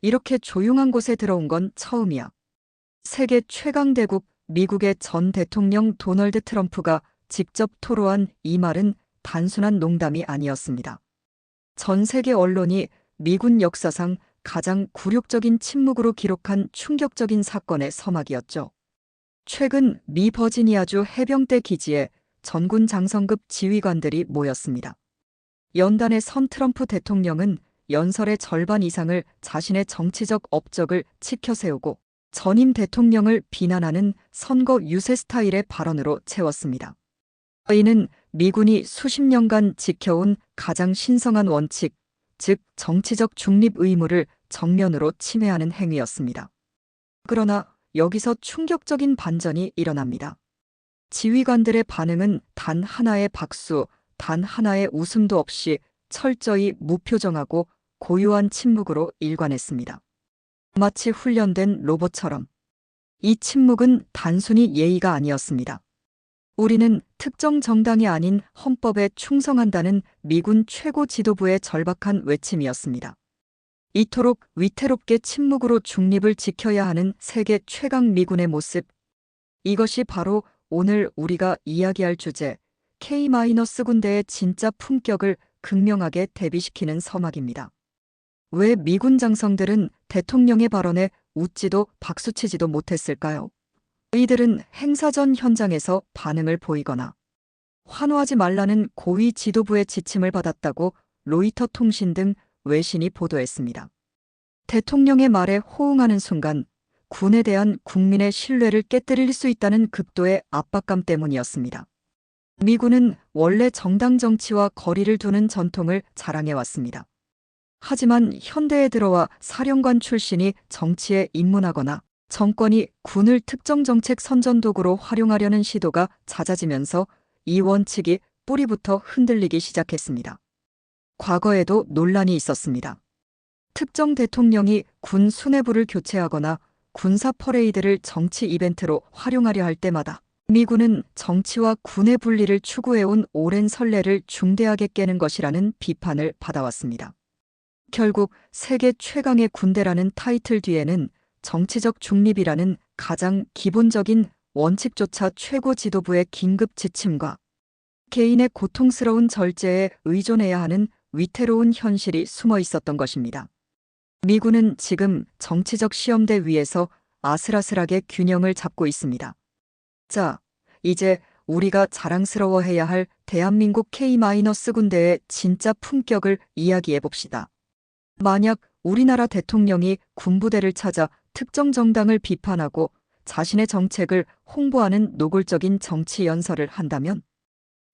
이렇게 조용한 곳에 들어온 건 처음이야. 세계 최강 대국 미국의 전 대통령 도널드 트럼프가 직접 토로한 이 말은 단순한 농담이 아니었습니다. 전 세계 언론이 미군 역사상 가장 굴욕적인 침묵으로 기록한 충격적인 사건의 서막이었죠. 최근 미 버지니아주 해병대 기지에 전군 장성급 지휘관들이 모였습니다. 연단의 선 트럼프 대통령은 연설의 절반 이상을 자신의 정치적 업적을 치켜세우고 전임 대통령을 비난하는 선거 유세 스타일의 발언으로 채웠습니다. 이는 미군이 수십 년간 지켜온 가장 신성한 원칙, 즉 정치적 중립 의무를 정면으로 침해하는 행위였습니다. 그러나 여기서 충격적인 반전이 일어납니다. 지휘관들의 반응은 단 하나의 박수, 단 하나의 웃음도 없이 철저히 무표정하고 고요한 침묵으로 일관했습니다. 마치 훈련된 로봇처럼. 이 침묵은 단순히 예의가 아니었습니다. 우리는 특정 정당이 아닌 헌법에 충성한다는 미군 최고 지도부의 절박한 외침이었습니다. 이토록 위태롭게 침묵으로 중립을 지켜야 하는 세계 최강 미군의 모습. 이것이 바로 오늘 우리가 이야기할 주제, K-군대의 진짜 품격을 극명하게 대비시키는 서막입니다. 왜 미군 장성들은 대통령의 발언에 웃지도 박수치지도 못했을까요? 이들은 행사 전 현장에서 반응을 보이거나 환호하지 말라는 고위 지도부의 지침을 받았다고 로이터 통신 등 외신이 보도했습니다. 대통령의 말에 호응하는 순간 군에 대한 국민의 신뢰를 깨뜨릴 수 있다는 극도의 압박감 때문이었습니다. 미군은 원래 정당 정치와 거리를 두는 전통을 자랑해왔습니다. 하지만 현대에 들어와 사령관 출신이 정치에 입문하거나 정권이 군을 특정 정책 선전도구로 활용하려는 시도가 잦아지면서 이 원칙이 뿌리부터 흔들리기 시작했습니다. 과거에도 논란이 있었습니다. 특정 대통령이 군 수뇌부를 교체하거나 군사 퍼레이드를 정치 이벤트로 활용하려 할 때마다 미군은 정치와 군의 분리를 추구해온 오랜 선례를 중대하게 깨는 것이라는 비판을 받아왔습니다. 결국 세계 최강의 군대라는 타이틀 뒤에는 정치적 중립이라는 가장 기본적인 원칙조차 최고 지도부의 긴급 지침과 개인의 고통스러운 절제에 의존해야 하는 위태로운 현실이 숨어 있었던 것입니다. 미군은 지금 정치적 시험대 위에서 아슬아슬하게 균형을 잡고 있습니다. 자, 이제 우리가 자랑스러워해야 할 대한민국 K-군대의 진짜 품격을 이야기해 봅시다. 만약 우리나라 대통령이 군부대를 찾아 특정 정당을 비판하고 자신의 정책을 홍보하는 노골적인 정치 연설을 한다면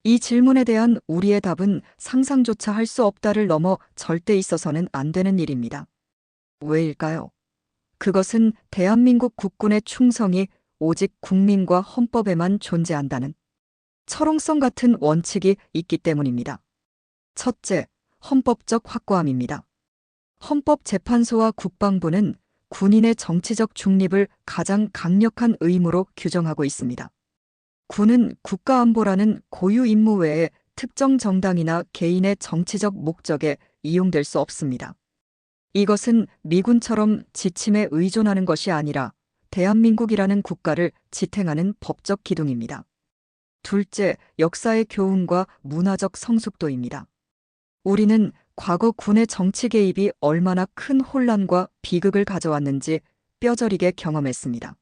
이 질문에 대한 우리의 답은 상상조차 할 수 없다를 넘어 절대 있어서는 안 되는 일입니다. 왜일까요? 그것은 대한민국 국군의 충성이 오직 국민과 헌법에만 존재한다는 철옹성 같은 원칙이 있기 때문입니다. 첫째, 헌법적 확고함입니다. 헌법재판소와 국방부는 군인의 정치적 중립을 가장 강력한 의무로 규정하고 있습니다. 군은 국가안보라는 고유 임무 외에 특정 정당이나 개인의 정치적 목적에 이용될 수 없습니다. 이것은 미군처럼 지침에 의존하는 것이 아니라 대한민국이라는 국가를 지탱하는 법적 기둥입니다. 둘째, 역사의 교훈과 문화적 성숙도입니다. 우리는 과거 군의 정치 개입이 얼마나 큰 혼란과 비극을 가져왔는지 뼈저리게 경험했습니다.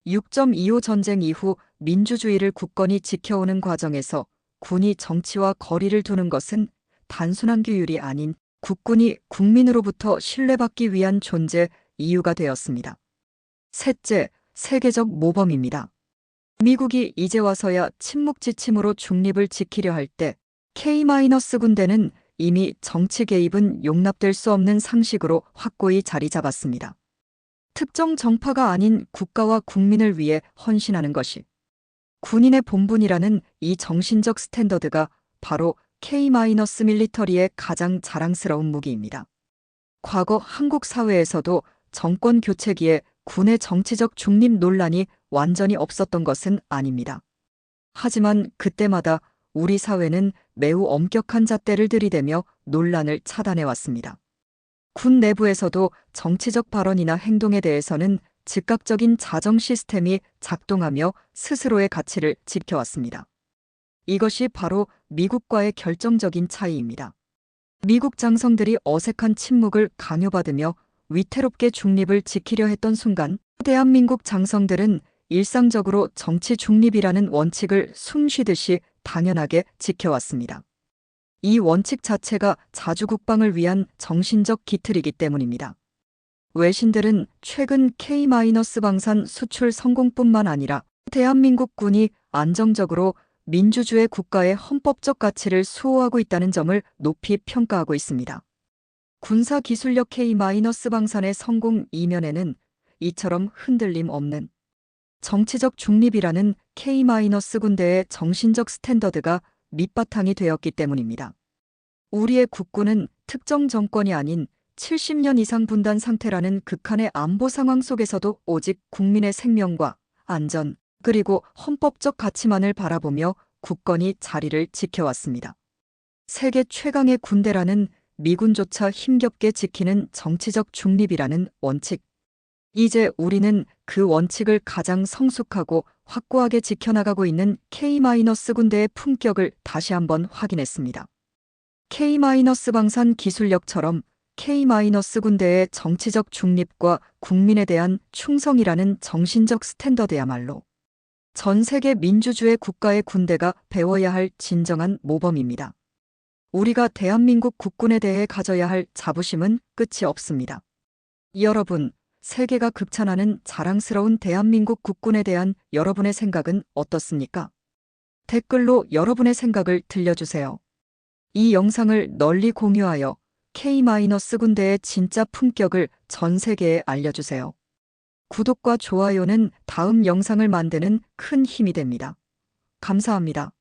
6.25 전쟁 이후 민주주의를 굳건히 지켜오는 과정에서 군이 정치와 거리를 두는 것은 단순한 규율이 아닌 국군이 국민으로부터 신뢰받기 위한 존재 이유가 되었습니다. 셋째, 세계적 모범입니다. 미국이 이제 와서야 침묵 지침으로 중립을 지키려 할 때 K-군대는 이미 정치 개입은 용납될 수 없는 상식으로 확고히 자리 잡았습니다. 특정 정파가 아닌 국가와 국민을 위해 헌신하는 것이 군인의 본분이라는 이 정신적 스탠더드가 바로 K-밀리터리의 가장 자랑스러운 무기입니다. 과거 한국 사회에서도 정권 교체기에 군의 정치적 중립 논란이 완전히 없었던 것은 아닙니다. 하지만 그때마다 우리 사회는 매우 엄격한 잣대를 들이대며 논란을 차단해왔습니다. 군 내부에서도 정치적 발언이나 행동에 대해서는 즉각적인 자정 시스템이 작동하며 스스로의 가치를 지켜왔습니다. 이것이 바로 미국과의 결정적인 차이입니다. 미국 장성들이 어색한 침묵을 강요받으며 위태롭게 중립을 지키려 했던 순간, 대한민국 장성들은 일상적으로 정치 중립이라는 원칙을 숨쉬듯이 당연하게 지켜왔습니다. 이 원칙 자체가 자주국방을 위한 정신적 기틀이기 때문입니다. 외신들은 최근 K-방산 수출 성공뿐만 아니라 대한민국 군이 안정적으로 민주주의 국가의 헌법적 가치를 수호하고 있다는 점을 높이 평가하고 있습니다. 군사기술력 K-방산의 성공 이면에는 이처럼 흔들림 없는 정치적 중립이라는 K-군대의 정신적 스탠더드가 밑바탕이 되었기 때문입니다. 우리의 국군은 특정 정권이 아닌 70년 이상 분단 상태라는 극한의 안보 상황 속에서도 오직 국민의 생명과 안전, 그리고 헌법적 가치만을 바라보며 굳건히 자리를 지켜왔습니다. 세계 최강의 군대라는 미군조차 힘겹게 지키는 정치적 중립이라는 원칙. 이제 우리는 그 원칙을 가장 성숙하고 확고하게 지켜나가고 있는 K-군대의 품격을 다시 한번 확인했습니다. K-방산 기술력처럼 K-군대의 정치적 중립과 국민에 대한 충성이라는 정신적 스탠더드야말로 전 세계 민주주의 국가의 군대가 배워야 할 진정한 모범입니다. 우리가 대한민국 국군에 대해 가져야 할 자부심은 끝이 없습니다. 여러분, 세계가 극찬하는 자랑스러운 대한민국 국군에 대한 여러분의 생각은 어떻습니까? 댓글로 여러분의 생각을 들려주세요. 이 영상을 널리 공유하여 K-군대의 진짜 품격을 전 세계에 알려주세요. 구독과 좋아요는 다음 영상을 만드는 큰 힘이 됩니다. 감사합니다.